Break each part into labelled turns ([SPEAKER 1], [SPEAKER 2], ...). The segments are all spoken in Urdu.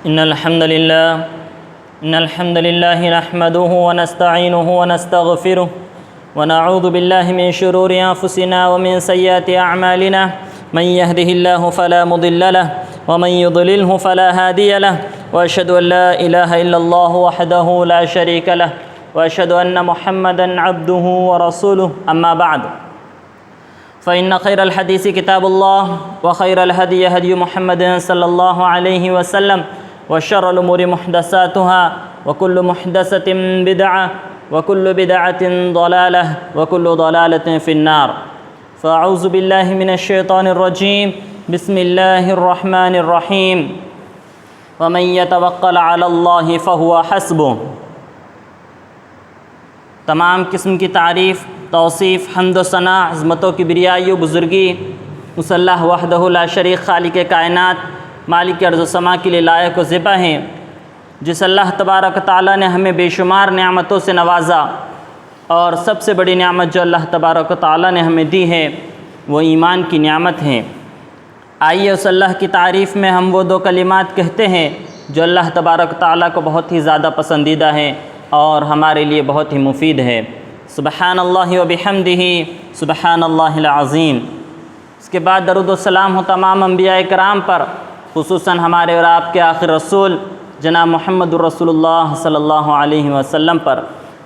[SPEAKER 1] إن الحمد لله نحمده ونستعينه ونستغفره ونعوذ بالله من شرور أنفسنا ومن سيئات أعمالنا من يهده الله فلا مضل له ومن يضلله فلا هادي له وأشهد أن لا إله إلا الله وحده لا شريك له وأشهد أن محمدًا عبده ورسوله أما بعد فإن خير الحديث كتاب الله وخير الهدي هدي محمد صلى الله عليه وسلم وشر الأمور محدثاتها وكل محدثة بدعة وكل بدعة ضلالة وكل ضلالة في النار فأعوذ بالله من الشيطان الرجيم بسم الله الرحمن الرحيم ومن يتوكل على الله فهو حسبه۔ تمام قسم کی تعریف، توصیف، حمد و ثنا، عظمت و کبریائی و بزرگی اس اللہ وحدہ لا شریک خالق کائنات مالک ارض و سما کے لیے لائق و ذبح ہیں، جس اللہ تبارک تعالیٰ نے ہمیں بے شمار نعمتوں سے نوازا، اور سب سے بڑی نعمت جو اللہ تبارک تعالیٰ نے ہمیں دی ہے وہ ایمان کی نعمت ہے۔ آئیے اس اللہ کی تعریف میں ہم وہ دو کلمات کہتے ہیں جو اللہ تبارک تعالیٰ کو بہت ہی زیادہ پسندیدہ ہیں اور ہمارے لیے بہت ہی مفید ہے۔ سبحان اللہ و بحمدہ سبحان اللہ العظیم۔ اس کے بعد درود و سلام ہو تمام انبیاء کرام پر، خصوصاً ہمارے اور آپ کے آخر رسول جناب محمد الرسول اللہ صلی اللہ علیہ وسلم پر۔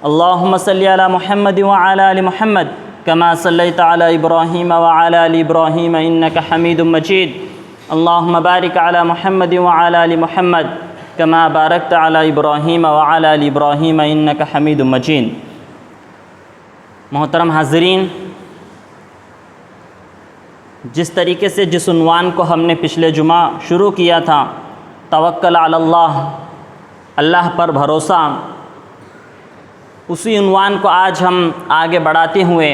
[SPEAKER 1] اللہم صلی علی محمد وعلی آل محمد کما صلیت علی ابراہیم وعلی آل ابراہیم انک حمید مجید۔ اللہم بارک علی محمد وعلی آل محمد کما بارکت علی ابراہیم وعلی آل ابراہیم انک حمید مجید۔ محترم حاضرین، جس طریقے سے جس عنوان کو ہم نے پچھلے جمعہ شروع کیا تھا، توکل علی اللہ، اللہ پر بھروسہ، اسی عنوان کو آج ہم آگے بڑھاتے ہوئے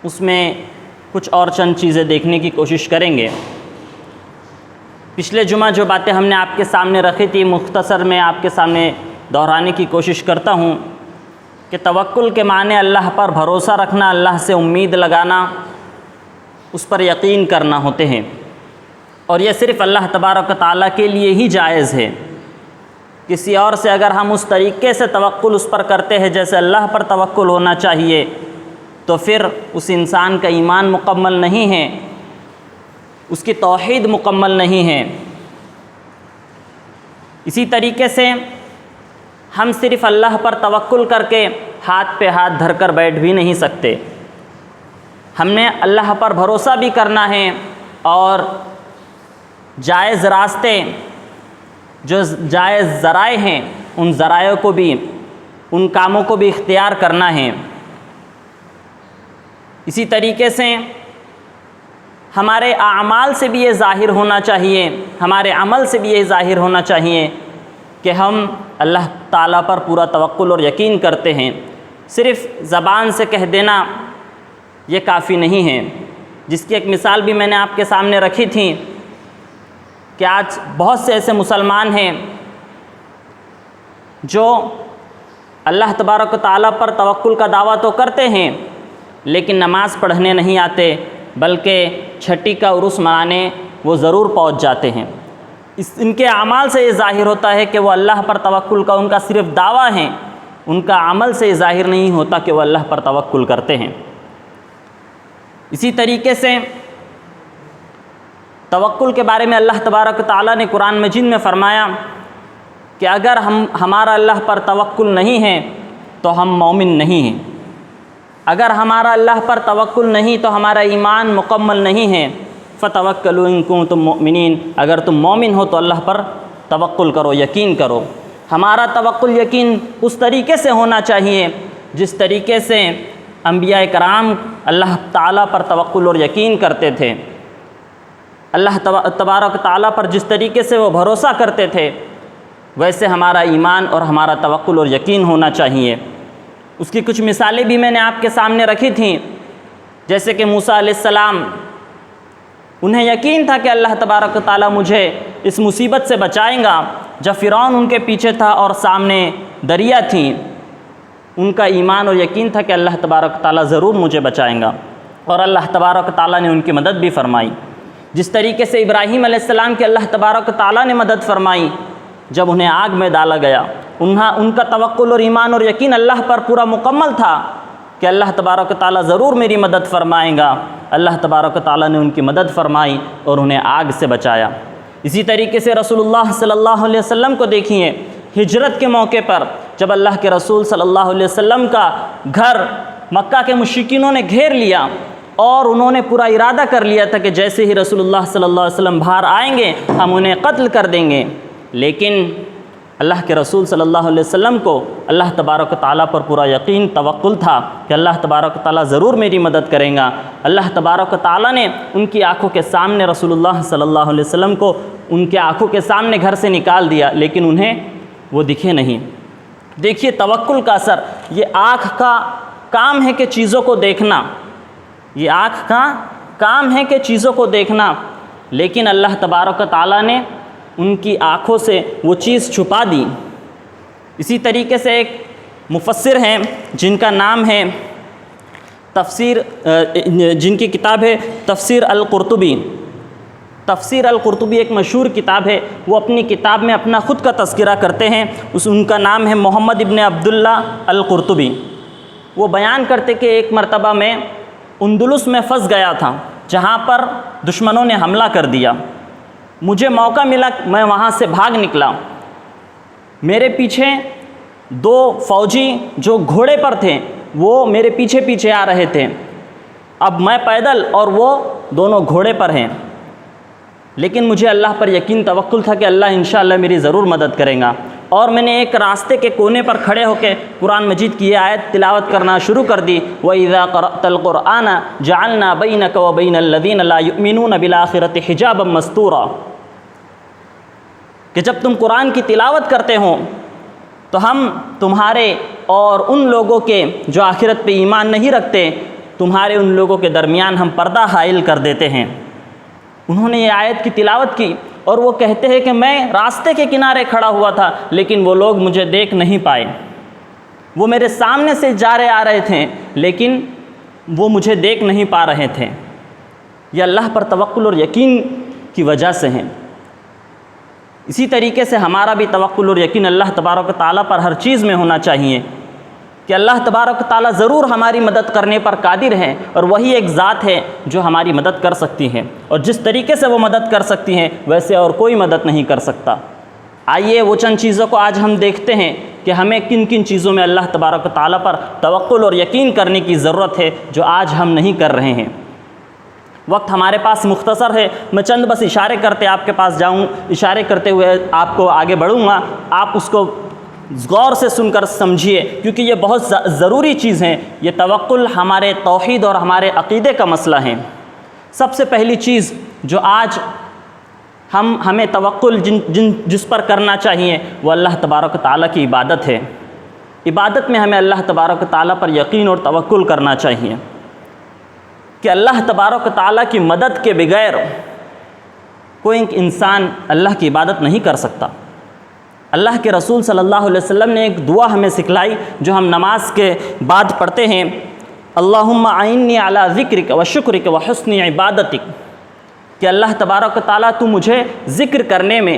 [SPEAKER 1] اس میں کچھ اور چند چیزیں دیکھنے کی کوشش کریں گے۔ پچھلے جمعہ جو باتیں ہم نے آپ کے سامنے رکھی تھی، مختصر میں آپ کے سامنے دہرانے کی کوشش کرتا ہوں کہ توکل کے معنی اللہ پر بھروسہ رکھنا، اللہ سے امید لگانا، اس پر یقین کرنا ہوتے ہیں، اور یہ صرف اللہ تبارک و تعالیٰ کے لیے ہی جائز ہے۔ کسی اور سے اگر ہم اس طریقے سے توکل اس پر کرتے ہیں جیسے اللہ پر توکل ہونا چاہیے، تو پھر اس انسان کا ایمان مکمل نہیں ہے، اس کی توحید مکمل نہیں ہے۔ اسی طریقے سے ہم صرف اللہ پر توکل کر کے ہاتھ پہ ہاتھ دھر کر بیٹھ بھی نہیں سکتے، ہم نے اللہ پر بھروسہ بھی کرنا ہے، اور جائز راستے، جو جائز ذرائع ہیں، ان ذرائع کو بھی، ان کاموں کو بھی اختیار کرنا ہے۔ اسی طریقے سے ہمارے اعمال سے بھی یہ ظاہر ہونا چاہیے، ہمارے عمل سے بھی یہ ظاہر ہونا چاہیے کہ ہم اللہ تعالیٰ پر پورا توکل اور یقین کرتے ہیں۔ صرف زبان سے کہہ دینا یہ کافی نہیں ہے، جس کی ایک مثال بھی میں نے آپ کے سامنے رکھی تھی کہ آج بہت سے ایسے مسلمان ہیں جو اللہ تبارک و تعالیٰ پر توکل کا دعویٰ تو کرتے ہیں، لیکن نماز پڑھنے نہیں آتے، بلکہ چھٹی کا عرس منانے وہ ضرور پہنچ جاتے ہیں۔ ان کے اعمال سے یہ ظاہر ہوتا ہے کہ وہ اللہ پر توکل کا ان کا صرف دعویٰ ہے، ان کا عمل سے یہ ظاہر نہیں ہوتا کہ وہ اللہ پر توکل کرتے ہیں۔ اسی طریقے سے توکل کے بارے میں اللہ تبارک و تعالیٰ نے قرآن مجید میں فرمایا کہ اگر ہمارا اللہ پر توکل نہیں ہے تو ہم مومن نہیں ہیں، اگر ہمارا اللہ پر توکل نہیں تو ہمارا ایمان مکمل نہیں ہے۔ فَتَوَكَّلُوا إِن كُنتُم مُؤْمِنِينَ، اگر تم مومن ہو تو اللہ پر توکل کرو، یقین کرو۔ ہمارا توکل یقین اس طریقے سے ہونا چاہیے جس طریقے سے انبیاء کرام اللہ تعالیٰ پر توکل اور یقین کرتے تھے، اللہ تبارک تعالیٰ پر جس طریقے سے وہ بھروسہ کرتے تھے، ویسے ہمارا ایمان اور ہمارا توکل اور یقین ہونا چاہیے۔ اس کی کچھ مثالیں بھی میں نے آپ کے سامنے رکھی تھیں، جیسے کہ موسیٰ علیہ السلام، انہیں یقین تھا کہ اللہ تبارک و تعالیٰ مجھے اس مصیبت سے بچائیں گا جب فرعون ان کے پیچھے تھا اور سامنے دریا تھیں، ان کا ایمان اور یقین تھا کہ اللہ تبارک و تعالیٰ ضرور مجھے بچائیں گا، اور اللہ تبارک و تعالیٰ نے ان کی مدد بھی فرمائی۔ جس طریقے سے ابراہیم علیہ السلام کی اللہ تبارک و تعالیٰ نے مدد فرمائی جب انہیں آگ میں ڈالا گیا، ان کا توکل اور ایمان اور یقین اللہ پر پورا مکمل تھا کہ اللہ تبارک و تعالیٰ ضرور میری مدد فرمائیں گا۔ اللہ تبارک و تعالیٰ نے ان کی مدد فرمائی اور انہیں آگ سے بچایا۔ اسی طریقے سے رسول اللہ صلی اللہ علیہ وسلم کو دیکھیے، ہجرت کے موقع پر جب اللہ کے رسول صلی اللہ علیہ وسلم کا گھر مکہ کے مشرکینوں نے گھیر لیا اور انہوں نے پورا ارادہ کر لیا تھا کہ جیسے ہی رسول اللہ صلی اللہ علیہ وسلم باہر آئیں گے ہم انہیں قتل کر دیں گے، لیکن اللہ کے رسول صلی اللہ علیہ وسلم کو اللہ تبارک و تعالیٰ پر پورا یقین توکل تھا کہ اللہ تبارک و تعالیٰ ضرور میری مدد کریں گا۔ اللہ تبارک و تعالیٰ نے ان کی آنکھوں کے سامنے رسول اللہ صلی اللہ علیہ وسلم کو ان کے آنکھوں کے سامنے گھر سے نکال دیا، لیکن انہیں وہ دکھے نہیں۔ دیکھیے توکل کا اثر، یہ آنکھ کا کام ہے کہ چیزوں کو دیکھنا، یہ آنکھ کا کام ہے کہ چیزوں کو دیکھنا، لیکن اللہ تبارک و تعالیٰ نے ان کی آنکھوں سے وہ چیز چھپا دی۔ اسی طریقے سے ایک مفسر ہیں جن کا نام ہے جن کی کتاب ہے تفسیر القرطبی۔ تفسیر القرطبی ایک مشہور کتاب ہے، وہ اپنی کتاب میں اپنا خود کا تذکرہ کرتے ہیں، ان کا نام ہے محمد ابن عبداللہ القرطبی۔ وہ بیان کرتے کہ ایک مرتبہ میں اندلس میں پھنس گیا تھا جہاں پر دشمنوں نے حملہ کر دیا، مجھے موقع ملا، میں وہاں سے بھاگ نکلا، میرے پیچھے دو فوجی جو گھوڑے پر تھے وہ میرے پیچھے پیچھے آ رہے تھے، اب میں پیدل اور وہ دونوں گھوڑے پر ہیں، لیکن مجھے اللہ پر یقین توکل تھا کہ اللہ انشاءاللہ میری ضرور مدد کرے گا، اور میں نے ایک راستے کے کونے پر کھڑے ہو کے قرآن مجید کی یہ آیت تلاوت کرنا شروع کر دی، وَإِذَا قَرَأْتَ الْقُرْآنَ جَعَلْنَا بَيْنَكَ وَبَيْنَ الَّذِينَ لَا يُؤْمِنُونَ بِالْآخِرَةِ حِجَابًا مَسْتُورًا، کہ جب تم قرآن کی تلاوت کرتے ہو تو ہم تمہارے اور ان لوگوں کے جو آخرت پہ ایمان نہیں رکھتے، تمہارے ان لوگوں کے درمیان ہم پردہ حائل کر دیتے ہیں۔ انہوں نے یہ آیت کی تلاوت کی اور وہ کہتے ہیں کہ میں راستے کے کنارے کھڑا ہوا تھا لیکن وہ لوگ مجھے دیکھ نہیں پائے، وہ میرے سامنے سے جا رہے آ رہے تھے لیکن وہ مجھے دیکھ نہیں پا رہے تھے۔ یہ اللہ پر توکل اور یقین کی وجہ سے ہیں۔ اسی طریقے سے ہمارا بھی توکل اور یقین اللہ تبارک و تعالیٰ پر ہر چیز میں ہونا چاہیے کہ اللہ تبارک و تعالیٰ ضرور ہماری مدد کرنے پر قادر ہے، اور وہی ایک ذات ہے جو ہماری مدد کر سکتی ہے، اور جس طریقے سے وہ مدد کر سکتی ہیں ویسے اور کوئی مدد نہیں کر سکتا۔ آئیے وہ چند چیزوں کو آج ہم دیکھتے ہیں کہ ہمیں کن کن چیزوں میں اللہ تبارک و تعالیٰ پر توکل اور یقین کرنے کی ضرورت ہے جو آج ہم نہیں کر رہے ہیں۔ وقت ہمارے پاس مختصر ہے، میں چند بس اشارے کرتے آپ کے پاس جاؤں، اشارے کرتے ہوئے آپ کو آگے بڑھوں گا، آپ اس کو غور سے سن کر سمجھیے کیونکہ یہ بہت ضروری چیز ہے۔ یہ توکل ہمارے توحید اور ہمارے عقیدے کا مسئلہ ہے۔ سب سے پہلی چیز جو آج ہمیں توکل جس پر کرنا چاہیے وہ اللہ تبارک و تعالیٰ کی عبادت ہے۔ عبادت میں ہمیں اللہ تبارک و تعالیٰ پر یقین اور توکل کرنا چاہیے کہ اللہ تبارک و تعالیٰ کی مدد کے بغیر کوئی انسان اللہ کی عبادت نہیں کر سکتا۔ اللہ کے رسول صلی اللہ علیہ وسلم نے ایک دعا ہمیں سکھلائی جو ہم نماز کے بعد پڑھتے ہیں، اللہم اعنی علی ذکرک و شکرک و حسن عبادتک، کہ اللہ تبارک و تعالیٰ تو مجھے ذکر کرنے میں،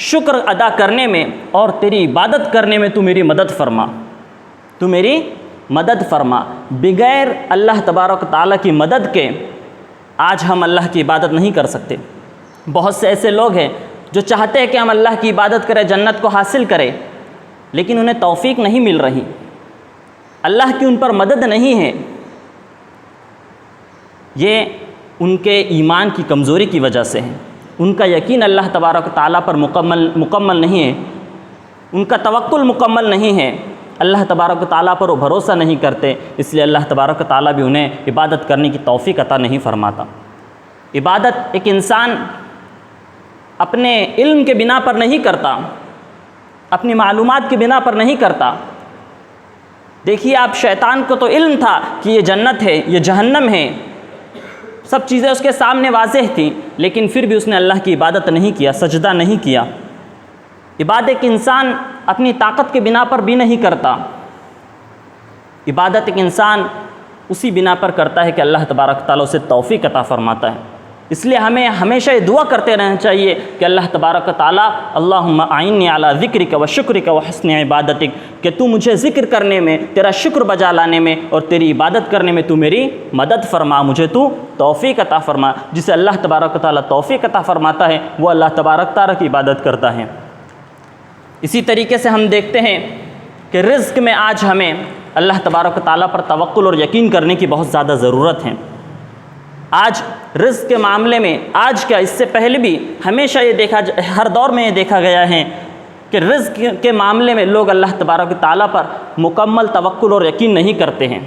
[SPEAKER 1] شکر ادا کرنے میں اور تیری عبادت کرنے میں تو میری مدد فرما، تو میری مدد فرما۔ بغیر اللہ تبارک و تعالیٰ کی مدد کے آج ہم اللہ کی عبادت نہیں کر سکتے۔ بہت سے ایسے لوگ ہیں جو چاہتے ہیں کہ ہم اللہ کی عبادت کریں، جنت کو حاصل کریں، لیکن انہیں توفیق نہیں مل رہی، اللہ کی ان پر مدد نہیں ہے۔ یہ ان کے ایمان کی کمزوری کی وجہ سے ہے، ان کا یقین اللہ تبارک و تعالیٰ پر مکمل نہیں ہے، ان کا توکل مکمل نہیں ہے، اللہ تبارک و تعالیٰ پر وہ بھروسہ نہیں کرتے، اس لیے اللہ تبارک و تعالیٰ بھی انہیں عبادت کرنے کی توفیق عطا نہیں فرماتا۔ عبادت ایک انسان اپنے علم کے بنا پر نہیں کرتا، اپنی معلومات کی بنا پر نہیں کرتا۔ دیکھیے آپ، شیطان کو تو علم تھا کہ یہ جنت ہے، یہ جہنم ہے، سب چیزیں اس کے سامنے واضح تھیں، لیکن پھر بھی اس نے اللہ کی عبادت نہیں کیا، سجدہ نہیں کیا۔ عبادت ایک انسان اپنی طاقت کے بنا پر بھی نہیں کرتا، عبادت ایک انسان اسی بنا پر کرتا ہے کہ اللہ تبارک تعالیٰ اسے توفیق عطا فرماتا ہے۔ اس لیے ہمیں ہمیشہ یہ دعا کرتے رہنا چاہیے کہ اللہ تبارک و تعالیٰ اللہم اعنی علی ذکرک و شکرک و حسن عبادتک، کہ تو مجھے ذکر کرنے میں، تیرا شکر بجا لانے میں اور تیری عبادت کرنے میں تو میری مدد فرما، مجھے تو توفیق عطا فرما۔ جسے اللہ تبارک و تعالیٰ توفیق عطا فرماتا ہے وہ اللہ تبارک تعالیٰ کی عبادت کرتا ہے۔ اسی طریقے سے ہم دیکھتے ہیں کہ رزق میں آج ہمیں اللہ تبارک و تعالیٰ پر توکل اور یقین کرنے کی بہت زیادہ ضرورت ہے۔ آج رزق کے معاملے میں، آج کیا اس سے پہلے بھی ہمیشہ یہ ہر دور میں یہ دیکھا گیا ہے کہ رزق کے معاملے میں لوگ اللہ تبارک و تعالیٰ پر مکمل توکل اور یقین نہیں کرتے ہیں،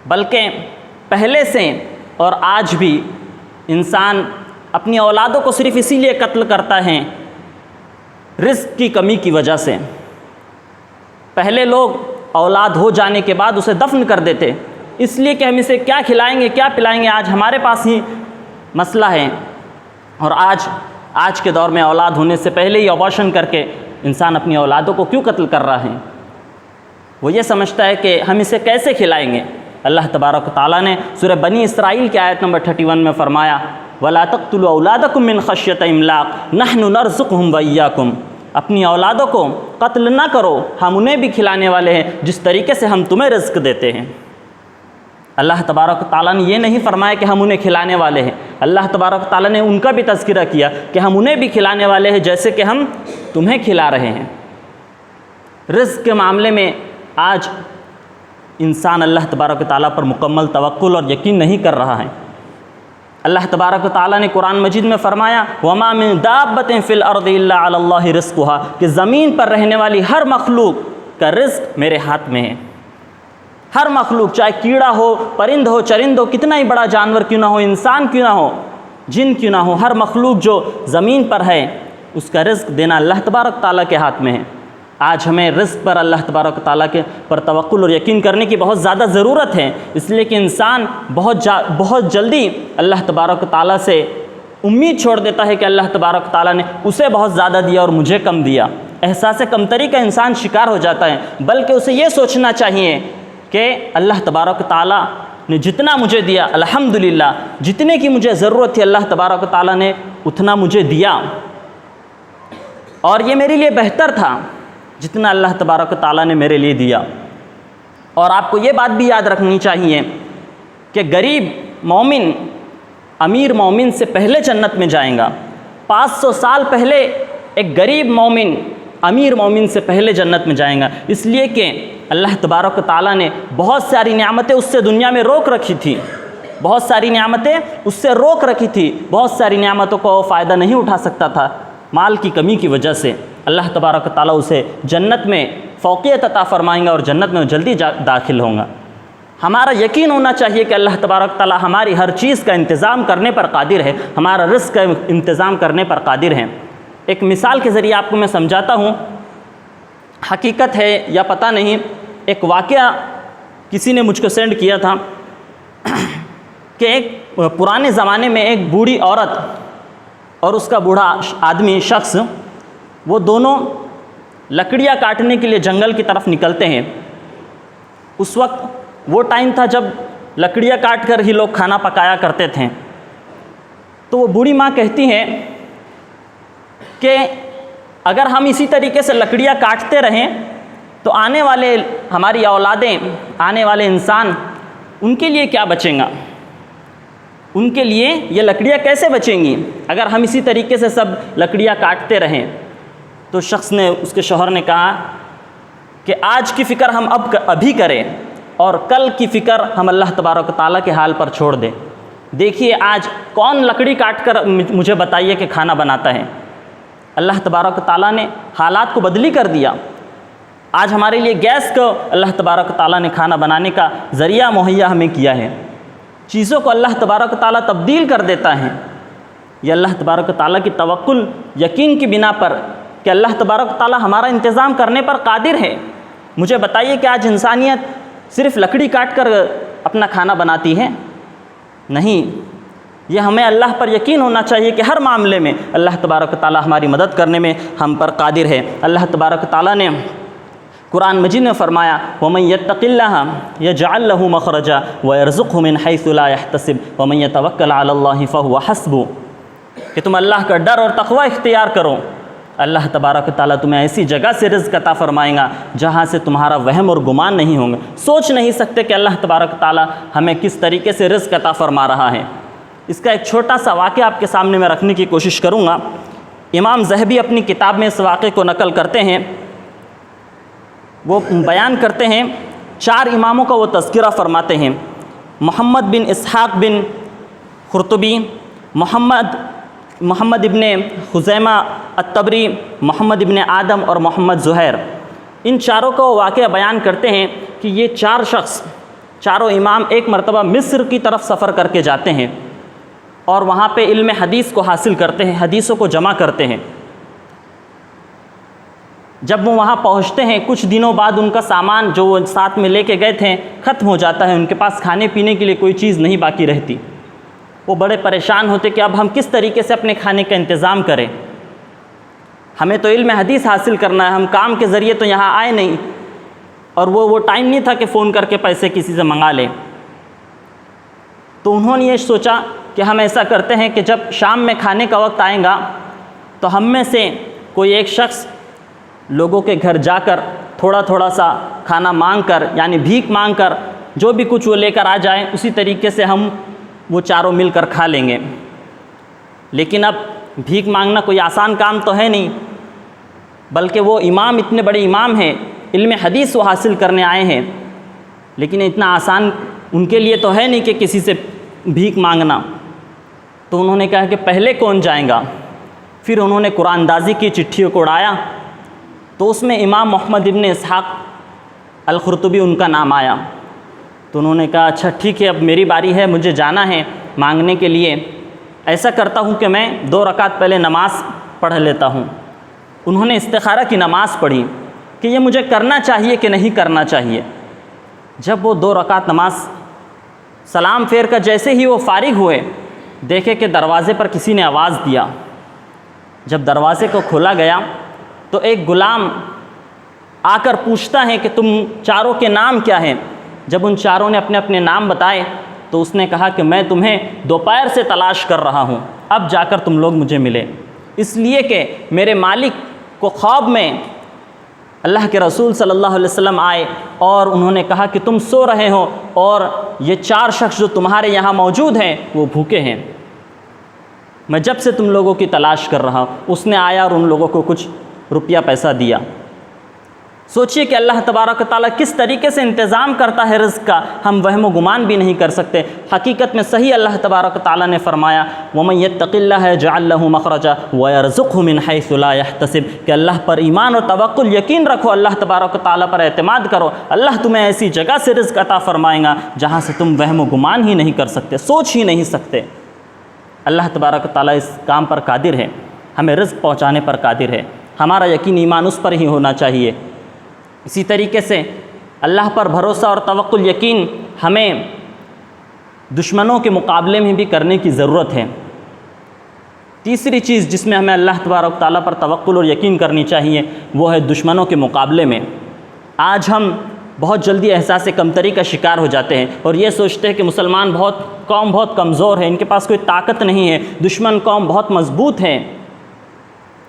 [SPEAKER 1] بلکہ پہلے سے اور آج بھی انسان اپنی اولادوں کو صرف اسی لیے قتل کرتا ہے رزق کی کمی کی وجہ سے۔ پہلے لوگ اولاد ہو جانے کے بعد اسے دفن کر دیتے، اس لیے کہ ہم اسے کیا کھلائیں گے کیا پلائیں گے، آج ہمارے پاس ہی مسئلہ ہے۔ اور آج کے دور میں اولاد ہونے سے پہلے ہی ابارشن کر کے انسان اپنی اولادوں کو کیوں قتل کر رہا ہے؟ وہ یہ سمجھتا ہے کہ ہم اسے کیسے کھلائیں گے۔ اللہ تبارک و تعالیٰ نے سورہ بنی اسرائیل کی آیت نمبر 31 میں فرمایا وَلَا تَقْتُلُوا أَوْلَادَكُم مِّنْ خَشْيَةِ إِمْلَاقٍ نَحْنُ نَرْزُقُهُمْ وَإِيَّاكُمْ، اپنی اولادوں کو قتل نہ کرو، ہم انہیں بھی کھلانے والے ہیں جس طریقے سے ہم تمہیں رزق دیتے ہیں۔ اللہ تبارک و تعالیٰ نے یہ نہیں فرمایا کہ ہم انہیں کھلانے والے ہیں، اللہ تبارک و تعالیٰ نے ان کا بھی تذکرہ کیا کہ ہم انہیں بھی کھلانے والے ہیں جیسے کہ ہم تمہیں کھلا رہے ہیں۔ رزق کے معاملے میں آج انسان اللہ تبارک و تعالیٰ پر مکمل توکل اور یقین نہیں کر رہا ہے۔ اللہ تبارک و تعالیٰ نے قرآن مجید میں فرمایا وَمَا مِن دَابَّةٍ فِي الْأَرْضِ إِلَّا عَلَى اللَّهِ رِزْقُهَا، کہ زمین پر رہنے والی ہر مخلوق کا رزق میرے ہاتھ میں ہے۔ ہر مخلوق، چاہے کیڑا ہو، پرند ہو، چرند ہو، کتنا ہی بڑا جانور کیوں نہ ہو، انسان کیوں نہ ہو، جن کیوں نہ ہو، ہر مخلوق جو زمین پر ہے اس کا رزق دینا اللہ تبارک تعالیٰ کے ہاتھ میں ہے۔ آج ہمیں رزق پر اللہ تبارک تعالیٰ کے پر توکل اور یقین کرنے کی بہت زیادہ ضرورت ہے، اس لیے کہ انسان بہت جلدی اللہ تبارک تعالیٰ سے امید چھوڑ دیتا ہے کہ اللہ تبارک تعالیٰ نے اسے بہت زیادہ دیا اور مجھے کم دیا۔ احساس کمتری کا انسان شکار ہو جاتا ہے، بلکہ اسے یہ سوچنا چاہیے کہ اللہ تبارک تعالیٰ نے جتنا مجھے دیا الحمدللہ، جتنے کی مجھے ضرورت تھی اللہ تبارک تعالیٰ نے اتنا مجھے دیا، اور یہ میرے لیے بہتر تھا جتنا اللہ تبارک تعالیٰ نے میرے لیے دیا۔ اور آپ کو یہ بات بھی یاد رکھنی چاہیے کہ غریب مومن امیر مومن سے پہلے جنت میں جائیں گا۔ 500 سال پہلے ایک غریب مومن امیر مومن سے پہلے جنت میں جائیں گا، اس لیے کہ اللہ تبارک تعالیٰ نے بہت ساری نعمتیں اس سے دنیا میں روک رکھی تھی، بہت ساری نعمتیں اس سے روک رکھی تھی، بہت ساری نعمتوں کو وہ فائدہ نہیں اٹھا سکتا تھا مال کی کمی کی وجہ سے۔ اللہ تبارک تعالیٰ اسے جنت میں فوقیت عطا فرمائیں گا اور جنت میں جلدی داخل ہوں گا۔ ہمارا یقین ہونا چاہیے کہ اللہ تبارک تعالیٰ ہماری ہر چیز کا انتظام کرنے پر قادر ہے، ہمارا رزق کا انتظام کرنے پر قادر ہے۔ ایک مثال کے ذریعے آپ کو میں سمجھاتا ہوں، حقیقت ہے یا پتہ نہیں، ایک واقعہ کسی نے مجھ کو سینڈ کیا تھا کہ ایک پرانے زمانے میں ایک بوڑھی عورت اور اس کا بوڑھا آدمی شخص، وہ دونوں لکڑیاں کاٹنے کے لیے جنگل کی طرف نکلتے ہیں۔ اس وقت وہ ٹائم تھا جب لکڑیاں کاٹ کر ہی لوگ کھانا پکایا کرتے تھے۔ تو وہ بوڑھی ماں کہتی ہیں کہ اگر ہم اسی طریقے سے لکڑیاں کاٹتے رہیں تو آنے والے ہماری اولادیں، آنے والے انسان، ان کے لیے کیا بچیں گا؟ ان کے لیے یہ لکڑیاں کیسے بچیں گی اگر ہم اسی طریقے سے سب لکڑیاں کاٹتے رہیں؟ تو شخص نے، اس کے شوہر نے کہا کہ آج کی فکر ہم ابھی کریں اور کل کی فکر ہم اللہ تبارک تعالیٰ کے حال پر چھوڑ دیں۔ دیکھیے آج کون لکڑی کاٹ کر مجھے بتائیے کہ کھانا بناتا ہے؟ اللہ تبارک تعالیٰ نے حالات کو بدلی کر دیا۔ آج ہمارے لیے گیس کو اللہ تبارک تعالیٰ نے کھانا بنانے کا ذریعہ مہیا ہمیں کیا ہے۔ چیزوں کو اللہ تبارک تعالیٰ تبدیل کر دیتا ہے۔ یہ اللہ تبارک تعالیٰ کی توکل یقین کی بنا پر کہ اللہ تبارک تعالیٰ ہمارا انتظام کرنے پر قادر ہے۔ مجھے بتائیے کہ آج انسانیت صرف لکڑی کاٹ کر اپنا کھانا بناتی ہے؟ نہیں، یہ ہمیں اللہ پر یقین ہونا چاہیے کہ ہر معاملے میں اللہ تبارک تعالیٰ ہماری مدد کرنے میں ہم پر قادر ہے۔ اللہ تبارک تعالیٰ نے قرآن مجید نے فرمایا وَمَن يَتَّقِ اللَّهَ يَجْعَل لَّهُ مَخْرَجًا وَيَرْزُقْهُ مِنْ حَيْثُ لَا يَحْتَسِبُ وَمَن يَتَوَكَّلْ عَلَى اللَّهِ فَهُوَ حَسْبُهُ کہ تم اللہ کا ڈر اور تقوی اختیار کرو، اللہ تبارک و تعالیٰ تمہیں ایسی جگہ سے رزق عطا فرمائیں گا جہاں سے تمہارا وہم اور گمان نہیں ہوں گے۔ سوچ نہیں سکتے کہ اللہ تبارک و تعالیٰ ہمیں کس طریقے سے رزق عطا فرما رہا ہے۔ اس کا ایک چھوٹا سا واقعہ آپ کے سامنے میں رکھنے کی کوشش کروں گا۔ امام ذہبی اپنی کتاب میں اس واقعے کو نقل کرتے ہیں، وہ بیان کرتے ہیں، 4 اماموں کا وہ تذکرہ فرماتے ہیں، محمد بن اسحاق بن قرطبی، محمد ابن خزیمہ الطبری، محمد ابن آدم اور محمد زہیر۔ ان چاروں کا وہ واقعہ بیان کرتے ہیں کہ یہ 4 شخص، چاروں امام ایک مرتبہ مصر کی طرف سفر کر کے جاتے ہیں اور وہاں پہ علم حدیث کو حاصل کرتے ہیں، حدیثوں کو جمع کرتے ہیں۔ جب وہ وہاں پہنچتے ہیں کچھ دنوں بعد ان کا سامان جو وہ ساتھ میں لے کے گئے تھے ختم ہو جاتا ہے، ان کے پاس کھانے پینے کے لیے کوئی چیز نہیں باقی رہتی۔ وہ بڑے پریشان ہوتے کہ اب ہم کس طریقے سے اپنے کھانے کا انتظام کریں، ہمیں تو علم حدیث حاصل کرنا ہے، ہم کام کے ذریعے تو یہاں آئے نہیں، اور وہ ٹائم نہیں تھا کہ فون کر کے پیسے کسی سے منگا لیں۔ تو انہوں نے یہ سوچا کہ ہم ایسا کرتے ہیں کہ جب شام میں کھانے کا وقت آئے گا تو ہم میں سے کوئی ایک شخص لوگوں کے گھر جا کر تھوڑا تھوڑا سا کھانا مانگ کر، یعنی بھیک مانگ کر جو بھی کچھ وہ لے کر آ جائیں، اسی طریقے سے ہم وہ چاروں مل کر کھا لیں گے۔ لیکن اب بھیک مانگنا کوئی آسان کام تو ہے نہیں، بلکہ وہ امام اتنے بڑے امام ہیں، علم حدیث وہ حاصل کرنے آئے ہیں، لیکن اتنا آسان ان کے لیے تو ہے نہیں کہ کسی سے بھیک مانگنا۔ تو انہوں نے کہا کہ پہلے کون جائیں گا؟ پھر انہوں نے قرآن اندازی کی چٹھیوں کو اڑایا تو اس میں امام محمد ابن اسحاق القرطبی ان کا نام آیا۔ تو انہوں نے کہا اچھا ٹھیک ہے، اب میری باری ہے، مجھے جانا ہے مانگنے کے لیے، ایسا کرتا ہوں کہ میں 2 رکعت پہلے نماز پڑھ لیتا ہوں۔ انہوں نے استخارہ کی نماز پڑھی کہ یہ مجھے کرنا چاہیے کہ نہیں کرنا چاہیے۔ جب وہ 2 رکعت نماز سلام پھیر کر جیسے ہی وہ فارغ ہوئے، دیکھے کہ دروازے پر کسی نے آواز دیا۔ جب دروازے کو کھولا گیا تو ایک غلام آ کر پوچھتا ہے کہ تم چاروں کے نام کیا ہیں؟ جب ان چاروں نے اپنے اپنے نام بتائے تو اس نے کہا کہ میں تمہیں دوپہر سے تلاش کر رہا ہوں، اب جا کر تم لوگ مجھے ملے، اس لیے کہ میرے مالک کو خواب میں اللہ کے رسول صلی اللہ علیہ وسلم آئے اور انہوں نے کہا کہ تم سو رہے ہو اور یہ 4 شخص جو تمہارے یہاں موجود ہیں وہ بھوکے ہیں، میں جب سے تم لوگوں کی تلاش کر رہا ہوں۔ اس نے آیا اور ان لوگوں کو کچھ روپیہ پیسہ دیا۔ سوچئے کہ اللہ تبارک و تعالیٰ کس طریقے سے انتظام کرتا ہے رزق کا، ہم وہم و گمان بھی نہیں کر سکتے۔ حقیقت میں صحیح اللہ تبارک و تعالیٰ نے فرمایا وَمَن يَتَّقِ اللَّهَ يَجْعَل لَّهُ مَخْرَجًا وَيَرْزُقْهُ مِنْ حَيْثُ لَا يَحْتَسِبُ کہ اللہ پر ایمان اور توکل یقین رکھو، اللہ تبارک و تعالیٰ پر اعتماد کرو، اللہ تمہیں ایسی جگہ سے رزق عطا فرمائے گا جہاں سے تم وہم و گمان ہی نہیں کر سکتے، سوچ ہی نہیں سکتے۔ اللہ تبارک و تعالیٰ اس کام پر قادر ہے، ہمیں رزق پہنچانے پر قادر ہے، ہمارا یقین ایمان اس پر ہی ہونا چاہیے۔ اسی طریقے سے اللہ پر بھروسہ اور توکل یقین ہمیں دشمنوں کے مقابلے میں بھی کرنے کی ضرورت ہے۔ تیسری چیز جس میں ہمیں اللہ تبارک و تعالیٰ پر توکل اور یقین کرنی چاہیے وہ ہے دشمنوں کے مقابلے میں۔ آج ہم بہت جلدی احساس کمتری کا شکار ہو جاتے ہیں اور یہ سوچتے ہیں کہ مسلمان قوم بہت کمزور ہے، ان کے پاس کوئی طاقت نہیں ہے، دشمن قوم بہت مضبوط ہے۔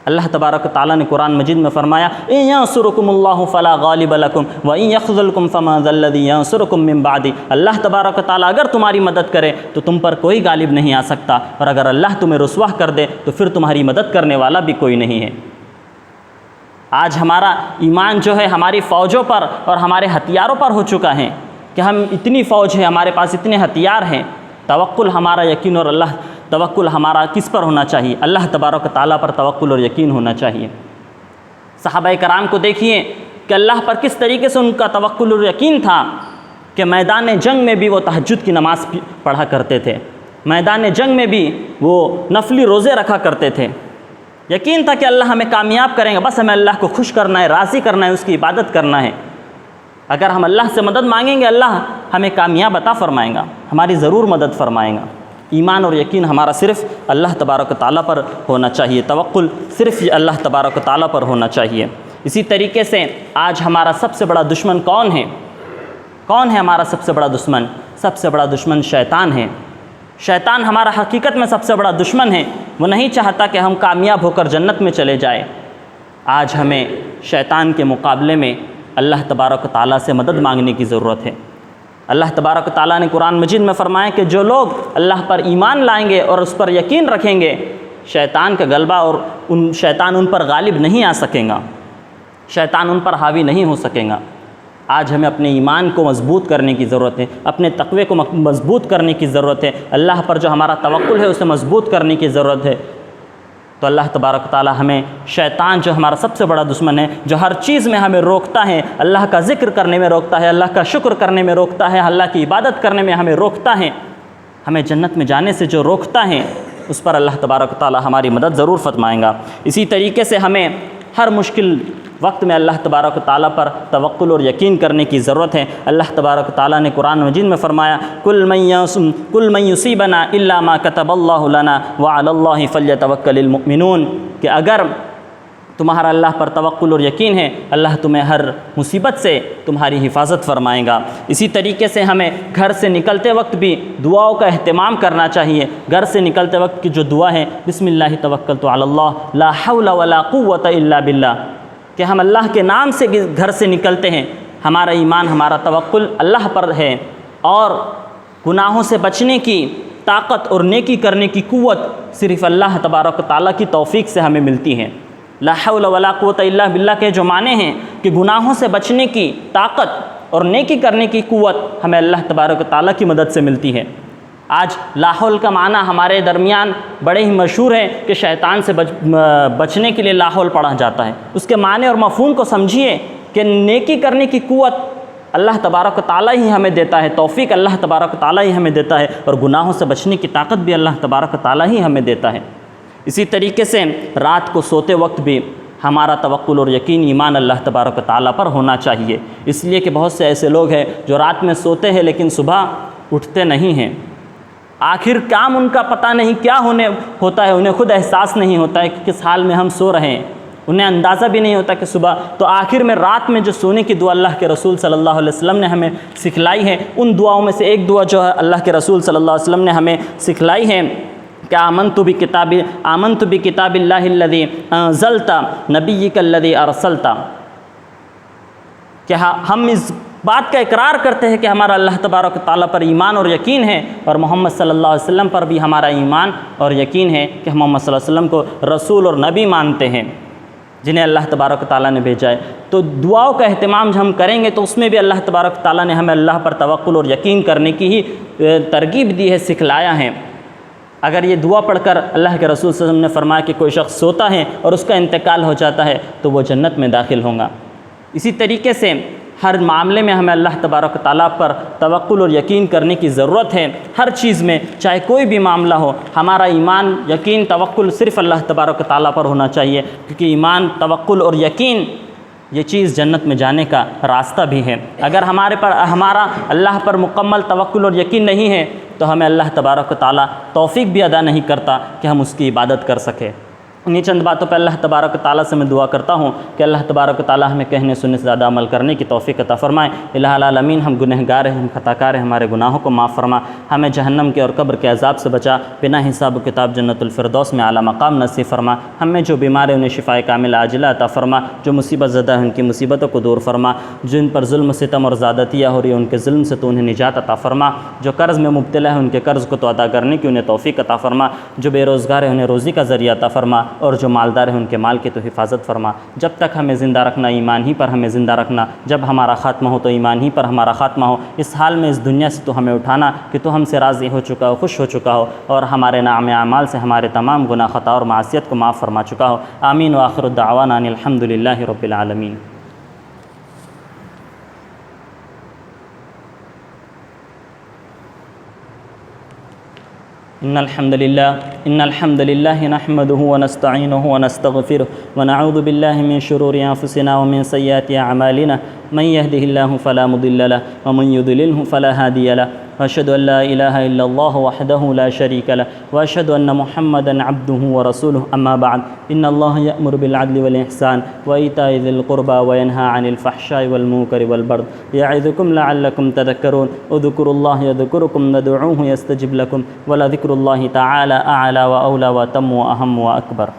[SPEAKER 1] اللہ تبارک و تعالیٰ نے قرآن مجید میں فرمایا اِن يَنصُرْكُمُ اللَّهُ فَلَا غَالِبَ لَكُمْ وَإِن يَخْذُلْكُمْ فَمَن ذَا الَّذِي يَنصُرُكُم مِّن بَعْدِهِ اللہ تبارک و تعالیٰ اگر تمہاری مدد کرے تو تم پر کوئی غالب نہیں آ سکتا، اور اگر اللہ تمہیں رسوا کر دے تو پھر تمہاری مدد کرنے والا بھی کوئی نہیں ہے۔ آج ہمارا ایمان جو ہے ہماری فوجوں پر اور ہمارے ہتھیاروں پر ہو چکا ہے کہ ہم اتنی فوج ہے، ہمارے پاس اتنے ہتھیار ہیں۔ توکل ہمارا یقین اور اللہ توکل ہمارا کس پر ہونا چاہیے؟ اللہ تبارک و تعالیٰ پر توکل اور یقین ہونا چاہیے۔ صحابہ کرام کو دیکھیے کہ اللہ پر کس طریقے سے ان کا توکل اور یقین تھا کہ میدان جنگ میں بھی وہ تہجد کی نماز پڑھا کرتے تھے، میدان جنگ میں بھی وہ نفلی روزے رکھا کرتے تھے۔ یقین تھا کہ اللہ ہمیں کامیاب کریں گے، بس ہمیں اللہ کو خوش کرنا ہے، راضی کرنا ہے، اس کی عبادت کرنا ہے۔ اگر ہم اللہ سے مدد مانگیں گے اللہ ہمیں کامیاب عطا فرمائیں گا، ہماری ضرور مدد فرمائیں گا۔ ایمان اور یقین ہمارا صرف اللہ تبارک و تعالیٰ پر ہونا چاہیے، توکل صرف یہ اللہ تبارک و تعالیٰ پر ہونا چاہیے۔ اسی طریقے سے آج ہمارا سب سے بڑا دشمن کون ہے؟ کون ہے ہمارا سب سے بڑا دشمن؟ سب سے بڑا دشمن شیطان ہے۔ شیطان ہمارا حقیقت میں سب سے بڑا دشمن ہے۔ وہ نہیں چاہتا کہ ہم کامیاب ہو کر جنت میں چلے جائیں۔ آج ہمیں شیطان کے مقابلے میں اللہ تبارک و تعالیٰ سے مدد مانگنے کی ضرورت ہے۔ اللہ تبارک و تعالیٰ نے قرآن مجید میں فرمایا کہ جو لوگ اللہ پر ایمان لائیں گے اور اس پر یقین رکھیں گے، شیطان کا غلبہ اور شیطان ان پر غالب نہیں آ سکیں گا، شیطان ان پر حاوی نہیں ہو سکیں گا۔ آج ہمیں اپنے ایمان کو مضبوط کرنے کی ضرورت ہے، اپنے تقوی کو مضبوط کرنے کی ضرورت ہے، اللہ پر جو ہمارا توکل ہے اسے مضبوط کرنے کی ضرورت ہے۔ تو اللہ تبارک و تعالیٰ ہمیں شیطان جو ہمارا سب سے بڑا دشمن ہے، جو ہر چیز میں ہمیں روکتا ہے، اللہ کا ذکر کرنے میں روکتا ہے، اللہ کا شکر کرنے میں روکتا ہے، اللہ کی عبادت کرنے میں ہمیں روکتا ہے، ہمیں جنت میں جانے سے جو روکتا ہے، اس پر اللہ تبارک و تعالیٰ ہماری مدد ضرور فرمائیں گا۔ اسی طریقے سے ہمیں ہر مشکل وقت میں اللہ تبارک و تعالیٰ پر توکل اور یقین کرنے کی ضرورت ہے۔ اللہ تبارک و تعالیٰ نے قرآن مجید میں فرمایا کل من یصیبنا الا ما کتب اللہ لنا وعلی اللہ فلیتوکل المؤمنون، کہ اگر تمہارا اللہ پر توکل اور یقین ہے، اللہ تمہیں ہر مصیبت سے تمہاری حفاظت فرمائے گا۔ اسی طریقے سے ہمیں گھر سے نکلتے وقت بھی دعاؤں کا اہتمام کرنا چاہیے۔ گھر سے نکلتے وقت کی جو دعا ہے بسم اللہ توکلت علی اللہ لا حول ولا قوۃ الا باللہ، کہ ہم اللہ کے نام سے گھر سے نکلتے ہیں، ہمارا ایمان ہمارا توکل اللہ پر ہے، اور گناہوں سے بچنے کی طاقت اور نیکی کرنے کی قوت صرف اللہ تبارک و تعالیٰ کی توفیق سے ہمیں ملتی ہے۔ لا حول ولا قوت الا باللہ کے جو معنی ہیں کہ گناہوں سے بچنے کی طاقت اور نیکی کرنے کی قوت ہمیں اللہ تبارک و تعالیٰ کی مدد سے ملتی ہے۔ آج لا حول کا معنی ہمارے درمیان بڑے ہی مشہور ہے کہ شیطان سے بچنے کے لیے لا حول پڑھا جاتا ہے۔ اس کے معنی اور مفہوم کو سمجھیے کہ نیکی کرنے کی قوت اللہ تبارک و تعالیٰ ہی ہمیں دیتا ہے، توفیق اللہ تبارک و تعالیٰ ہی ہمیں دیتا ہے، اور گناہوں سے بچنے کی طاقت بھی اللہ تبارک و تعالیٰ ہی ہمیں دیتا ہے۔ اسی طریقے سے رات کو سوتے وقت بھی ہمارا توکل اور یقین ایمان اللہ تبارک و تعالیٰ پر ہونا چاہیے، اس لیے کہ بہت سے ایسے لوگ ہیں جو رات میں سوتے ہیں لیکن صبح اٹھتے نہیں ہیں۔ آخر کام ان کا پتہ نہیں کیا ہوتا ہے، انہیں خود احساس نہیں ہوتا ہے کہ کس حال میں ہم سو رہے ہیں، انہیں اندازہ بھی نہیں ہوتا کہ صبح تو آخر میں رات میں جو سونے کی دعا اللہ کے رسول صلی اللہ علیہ وسلم نے ہمیں سکھلائی ہے، ان دعاؤں میں سے ایک دعا جو ہے اللہ کے رسول صلی اللہ علیہ وسلم نے ہمیں سکھلائی ہے کہ آمنت بکتاب اللہ الذی انزلت نبیک الذی ارسلت، کہ ہم اس بات کا اقرار کرتے ہیں کہ ہمارا اللہ تبارک و تعالیٰ پر ایمان اور یقین ہے، اور محمد صلی اللہ علیہ وسلم پر بھی ہمارا ایمان اور یقین ہے کہ ہم محمد صلی اللہ علیہ وسلم کو رسول اور نبی مانتے ہیں جنہیں اللہ تبارک و تعالیٰ نے بھیجا ہے۔ تو دعاؤں کا اہتمام جب ہم کریں گے تو اس میں بھی اللہ تبارک و تعالیٰ نے ہمیں اللہ پر توکل اور یقین کرنے کی ہی ترغیب دی ہے، سکھلایا ہے۔ اگر یہ دعا پڑھ کر اللہ کے رسول صلی اللہ علیہ وسلم نے فرمایا کہ کوئی شخص سوتا ہے اور اس کا انتقال ہو جاتا ہے تو وہ جنت میں داخل ہوگا۔ اسی طریقے سے ہر معاملے میں ہمیں اللہ تبارک و تعالیٰ پر توکل اور یقین کرنے کی ضرورت ہے۔ ہر چیز میں، چاہے کوئی بھی معاملہ ہو، ہمارا ایمان، یقین، توکل صرف اللہ تبارک و تعالیٰ پر ہونا چاہیے، کیونکہ ایمان، توکل اور یقین یہ چیز جنت میں جانے کا راستہ بھی ہے۔ اگر ہمارا اللہ پر مکمل توکل اور یقین نہیں ہے تو ہمیں اللہ تبارک و تعالیٰ توفیق بھی ادا نہیں کرتا کہ ہم اس کی عبادت کر سکیں۔ انہی چند باتوں پہ اللہ تبارک و تعالیٰ سے میں دعا کرتا ہوں کہ اللہ تبارک و تعالیٰ ہمیں کہنے سننے سے زیادہ عمل کرنے کی توفیق عطا فرمائے۔ الہ العالمین، ہم گنہگار ہیں، ہم خطا کار ہیں، ہمارے گناہوں کو معاف فرما، ہمیں جہنم کے اور قبر کے عذاب سے بچا، بنا حساب و کتاب جنت الفردوس میں اعلیٰ مقام نصیب فرما، ہمیں جو بیمار ہیں انہیں شفائے کامل عاجلہ عطا فرما، جو مصیبت زدہ ہیں ان کی مصیبتوں کو دور فرما، جن پر ظلم ستم اور زیادتیاں ہو رہی ہیں ان کے ظلم سے تو انہیں نجات عطا فرما، جو قرض میں مبتلا ہیں ان کے قرض کو تو ادا کرنے کی انہیں توفیق عطا فرما، جو بے روزگار ہیں انہیں روزی کا ذریعہ عطا فرما، اور جو مالدار ہیں ان کے مال کی تو حفاظت فرما۔ جب تک ہمیں زندہ رکھنا ایمان ہی پر ہمیں زندہ رکھنا، جب ہمارا خاتمہ ہو تو ایمان ہی پر ہمارا خاتمہ ہو۔ اس حال میں اس دنیا سے تو ہمیں اٹھانا کہ تو ہم سے راضی ہو چکا ہو، خوش ہو چکا ہو، اور ہمارے نام اعمال سے ہمارے تمام گناہ خطا اور معصیت کو معاف فرما چکا ہو۔ آمین وآخر الدعوانا ان الحمد للہ رب العالمین۔ ان الحمد للہ نحمده ونستعینه ونستغفره ونعوذ باللہ من شرور انفسنا ومن سیئات اعمالنا من يهده الله فلا مضل له ومن يضلله فلا هادي له وأشهد أن لا إله إلا الله وحده لا شريك له وأشهد أن محمدا عبده ورسوله أما بعد إن الله يأمر بالعدل والإحسان وإيتاء ذي القربى وينهى عن الفحشاء والمنكر والبغي يعظكم لعلكم تذكرون اذكروا الله يذكركم ودعوه يستجب لكم ولذكر الله تعالى أعلى وأولى وأتم وأهم وأكبر.